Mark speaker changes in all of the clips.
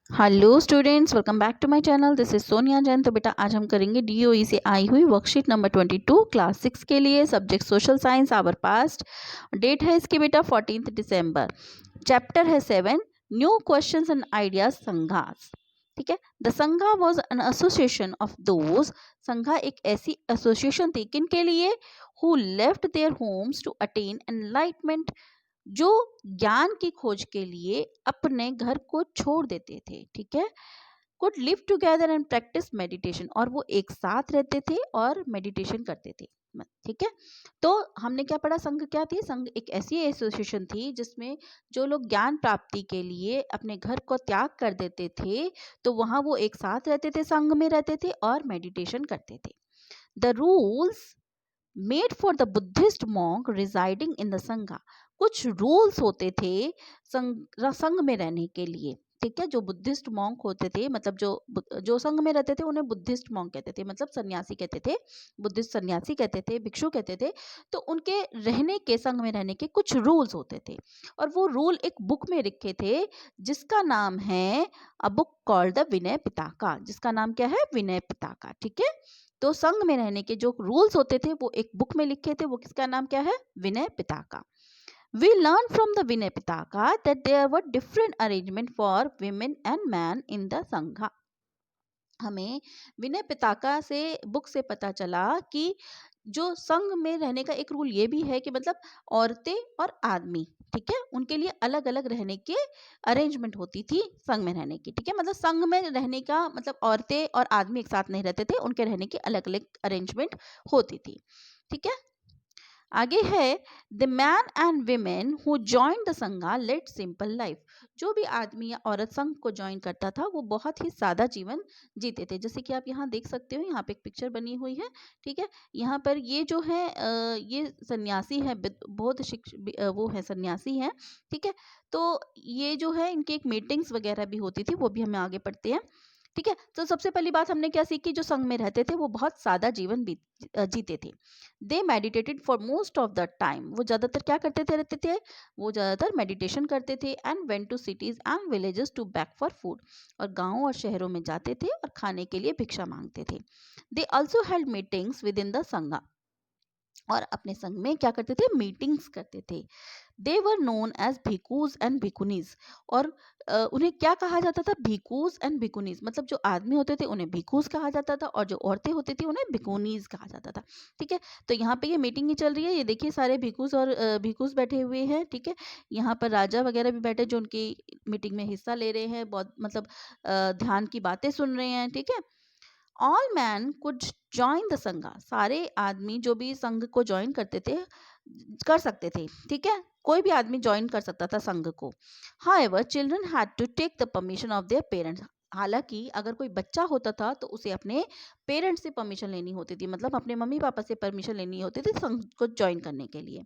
Speaker 1: Hello students, welcome back to my channel. This is Sonia Jain. तो बेटा आज हम करेंगे डीओई से आई हुई वर्कशीट नंबर 22 क्लास 6 के लिए, subject social science our past. Date है इसकी बेटा 14 दिसंबर। चैप्टर है 7, new questions and ideas Sanghas. ठीक है। The Sangha was an association of those. Sangha एक ऐसी एसोसिएशन थी किन के लिए? Who left their homes to attain enlightenment, जो ज्ञान की खोज के लिए अपने घर को छोड़ देते थे। ठीक है। Could live together and practice meditation, और वो एक साथ रहते थे और मेडिटेशन करते थे। ठीक है। तो हमने क्या पढ़ा? संघ क्या थी? संघ एक ऐसी एसोसिएशन थी जिसमें जो लोग ज्ञान प्राप्ति के लिए अपने घर को त्याग कर देते थे, तो वहां वो एक साथ रहते थे, संघ में रहते थे और मेडिटेशन करते थे। The rules made for the Buddhist monk residing in the संघा, कुछ रूल्स होते थे संघ में रहने के लिए। ठीक है। जो बुद्धिस्ट मॉन्क होते थे, मतलब जो संघ में रहते थे उन्हें बुद्धिस्ट मॉन्क कहते थे, मतलब सन्यासी कहते थे, बुद्धिस्ट सन्यासी कहते थे, भिक्षु कहते थे। तो उनके रहने के, संघ में रहने के कुछ रूल्स होते थे, और वो रूल एक बुक में लिखे थे जिसका नाम है अ बुक कॉल्ड द विनय पिटका। जिसका नाम क्या है? विनय पिटका। ठीक है। तो संघ में रहने के जो रूल्स होते थे वो एक बुक में लिखे थे, वो किसका नाम क्या है? विनय Pitaka. We learn from the Vinay Pitaka that there were different arrangement for women and men in the Sangha. हमें विनय पिताका से, बुक से पता चला कि जो संघ में रहने का एक रूल ये भी है कि मतलब औरतें और आदमी, ठीक है, उनके लिए अलग अलग रहने के अरेंजमेंट होती थी संघ में रहने की। ठीक है। मतलब संघ में रहने का मतलब औरतें और आदमी एक साथ नहीं रहते थे, उनके रहने की अलग अलग अरेंजमेंट होती थी। ठीक है। आगे है, the man and women who join the संघा लेड सिंपल लाइफ। जो भी आदमी या औरत संघ को ज्वाइन करता था वो बहुत ही सादा जीवन जीते थे। जैसे कि आप यहाँ देख सकते हो, यहाँ पे एक पिक्चर बनी हुई है। ठीक है। यहाँ पर ये जो है ये सन्यासी है, बौद्ध वो है, सन्यासी है। ठीक है। तो ये जो है इनकी एक मीटिंग्स वगैरह भी होती थी, वो भी हमें आगे पढ़ते हैं। ठीक है। तो सबसे पहली बात हमने क्या सीखी? जो संघ में रहते थे वो बहुत सादा जीवन जीते थे। They meditated for most of the time. वो ज़्यादातर क्या करते थे? रहते थे, वो ज़्यादातर मेडिटेशन करते थे। And went to cities and villages to back for food, और गाँव और शहरों में जाते थे और खाने के लिए भिक्षा मांगते थे। They also held meetings with in the संघा, और अपने संघ में क्या करते थे? मीटिंग्स करते थे। दे वर नोन एज भिकूज एंड भिकुनीज, और उन्हें क्या कहा जाता था? भिकूज एंड भिकुनीज। मतलब जो आदमी होते थे उन्हें भिकूज कहा जाता था, और जो औरतें होती थी उन्हें भिकुनीज कहा जाता था। ठीक है। तो यहाँ पे ये मीटिंग ही चल रही है, ये देखिए सारे भिकूज और भिकूज बैठे हुए हैं। ठीक है। यहाँ पर राजा वगैरह भी बैठे जो उनकी मीटिंग में हिस्सा ले रहे हैं, बहुत मतलब ध्यान की बातें सुन रहे हैं। ठीक है। All man could join the संघा, सारे आदमी जो भी संघ को ज्वाइन करते थे कर सकते थे। ठीक है। कोई भी आदमी ज्वाइन कर सकता था संघ को। However children had to take the permission of their parents. हालांकि अगर कोई बच्चा होता था तो उसे अपने पेरेंट्स से परमिशन लेनी होती थी, मतलब अपने मम्मी पापा से परमिशन लेनी होती थी संघ को ज्वाइन करने के लिए।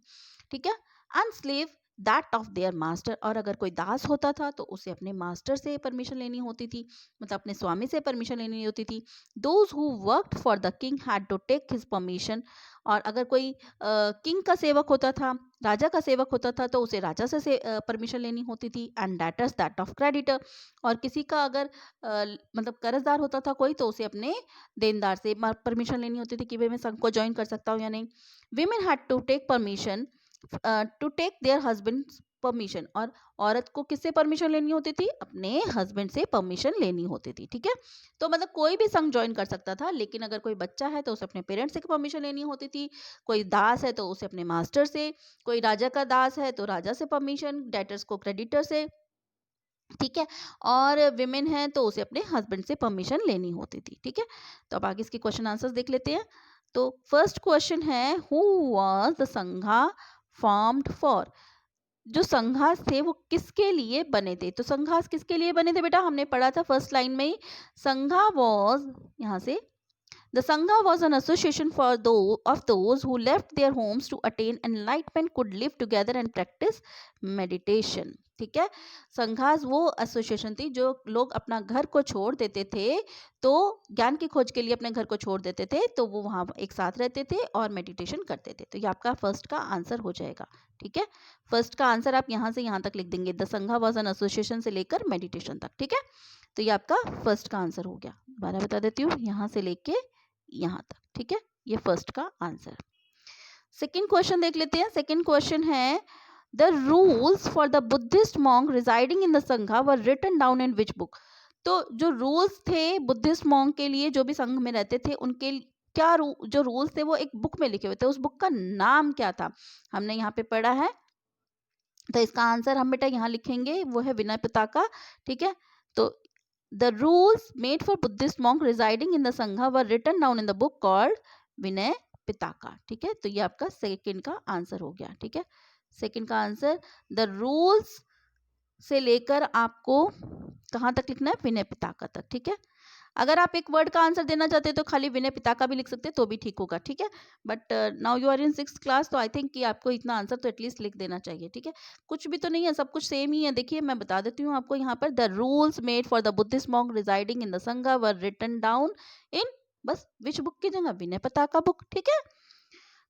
Speaker 1: ठीक है। अनस्लेव दैट ऑफ देयर मास्टर, और अगर कोई दास होता था तो उसे अपने मास्टर से परमिशन लेनी होती थी, मतलब अपने स्वामी से परमिशन लेनी होती थी। Those who worked for the king had to take his permission, और अगर कोई किंग का सेवक होता था, राजा का सेवक होता था, तो उसे राजा से परमिशन लेनी होती थी। And debtors that of creditor, और किसी का अगर मतलब कर्जदार होता था कोई, तो उसे अपने देनदार से परमिशन लेनी होती थी कि भाई मैं संघ को ज्वाइन कर सकता हूँ या नहीं। Women had to take permission to take their husband permission, और औरत को किससे परमिशन लेनी होती थी? अपने हस्बैंड से परमिशन लेनी होती थी। ठीक है। तो मतलब कोई भी संघ ज्वाइन कर सकता था, लेकिन अगर कोई बच्चा है तो उसे अपने पेरेंट्स से परमिशन लेनी होती थी। कोई दास है तो उसे अपने मास्टर से, कोई राजा का दास है तो राजा से परमिशन, डेटर्स को क्रेडिटर से। ठीक है। और विमेन है तो उसे अपने हस्बैंड से परमिशन लेनी होती थी। ठीक है। तो अब आगे इसके क्वेश्चन आंसर्स देख लेते हैं। तो फर्स्ट क्वेश्चन है, हु वाज द संघा फॉर्म्ड फॉर। जो संघास थे वो किसके लिए बने थे? तो संघास किसके लिए बने थे बेटा? हमने पढ़ा था फर्स्ट लाइन में ही। संघा वॉज, यहाँ से, the Sangha was an association for two of those who left their homes to attain enlightenment, could live together and practice meditation. ठीक है। संघास वो एसोसिएशन थी जो लोग अपना घर को छोड़ देते थे, तो ज्ञान की खोज के लिए अपने घर को छोड़ देते थे, तो वो वहाँ एक साथ रहते थे और मेडिटेशन करते थे। तो ये आपका फर्स्ट का आंसर हो जाएगा। ठीक है, फर्स्ट का आंसर आप यहाँ से यहाँ तक लिख देंगे, the Sangha was an association से लेकर मेडिटेशन तक। ठीक है, तो ये आपका फर्स्ट का आंसर हो गया। दोबारा बता देती हूँ, यहाँ से लेके यहाँ तक। ठीक है, ये फर्स्ट का आंसर। सेकेंड क्वेश्चन देख लेते हैं। सेकेंड क्वेश्चन है, the rules for the Buddhist monk residing in the sangha were written down in which book. तो जो रूल्स थे बुद्धिस्ट मॉन्क के लिए, जो भी संघ में रहते थे, उनके क्या जो रूल्स थे वो एक बुक में लिखे हुए थे। उस बुक का नाम क्या था, हमने यहाँ पे पढ़ा है। तो इसका आंसर हम बेटा यहाँ लिखेंगे, वो है विनय पिटका। ठीक है, तो the rules made for Buddhist monk residing in the sangha were written down in the book called Vinaya Pitaka. ठीक है, तो ये आपका सेकंड का आंसर हो गया। ठीक है, सेकंड का आंसर, द रूल्स से लेकर आपको कहाँ तक लिखना है, विनय पिटका तक। ठीक है, अगर आप एक वर्ड का आंसर देना चाहते हैं तो खाली विनय पिटका भी लिख सकते हैं, तो भी ठीक होगा। ठीक है, but now you are in 6th class, तो आई थिंक कि आपको इतना आंसर तो एटलीस्ट लिख देना चाहिए। ठीक है, कुछ भी तो नहीं है, सब कुछ सेम ही है। देखिए मैं बता देती हूँ आपको यहाँ पर, the rules made for the Buddhist monk residing in the sangha were written down इन, बस विच बुक की जगह विनय पिटका बुक। ठीक है,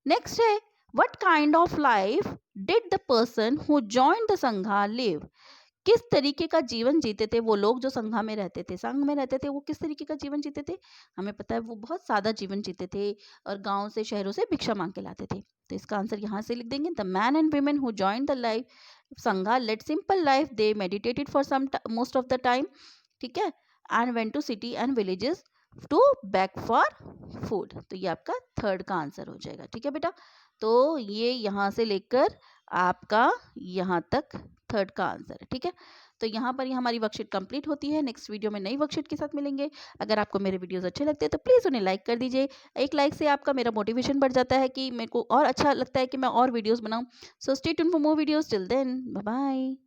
Speaker 1: नेक्स्ट है, what kind of life did the person who joined the संघा लिव। किस तरीके का जीवन जीते थे वो लोग जो संघा में रहते थे, संघ में रहते थे, वो किस तरीके का जीवन जीते थे। हमें पता है वो बहुत सादा जीवन जीते थे और गांव से शहरों से भिक्षा मांग के लाते थे। तो इसका आंसर यहाँ से लिख देंगे, the man and women who join the life sangha led simple life, they meditated for some most of the time. ठीक है, and went to city and villages to back for food. तो ये आपका थर्ड का आंसर हो जाएगा। ठीक है बेटा, तो ये यहाँ से लेकर आपका यहाँ तक थर्ड का आंसर है। ठीक है, तो यहाँ पर ही हमारी वर्कशीट कंप्लीट होती है। नेक्स्ट वीडियो में नई वर्कशीट के साथ मिलेंगे। अगर आपको मेरे वीडियोस अच्छे लगते हैं तो प्लीज़ उन्हें लाइक कर दीजिए। एक लाइक से आपका मेरा मोटिवेशन बढ़ जाता है कि मेरे को और अच्छा लगता है कि मैं और वीडियोस बनाऊं। So stay tuned for more videos, till then bye bye.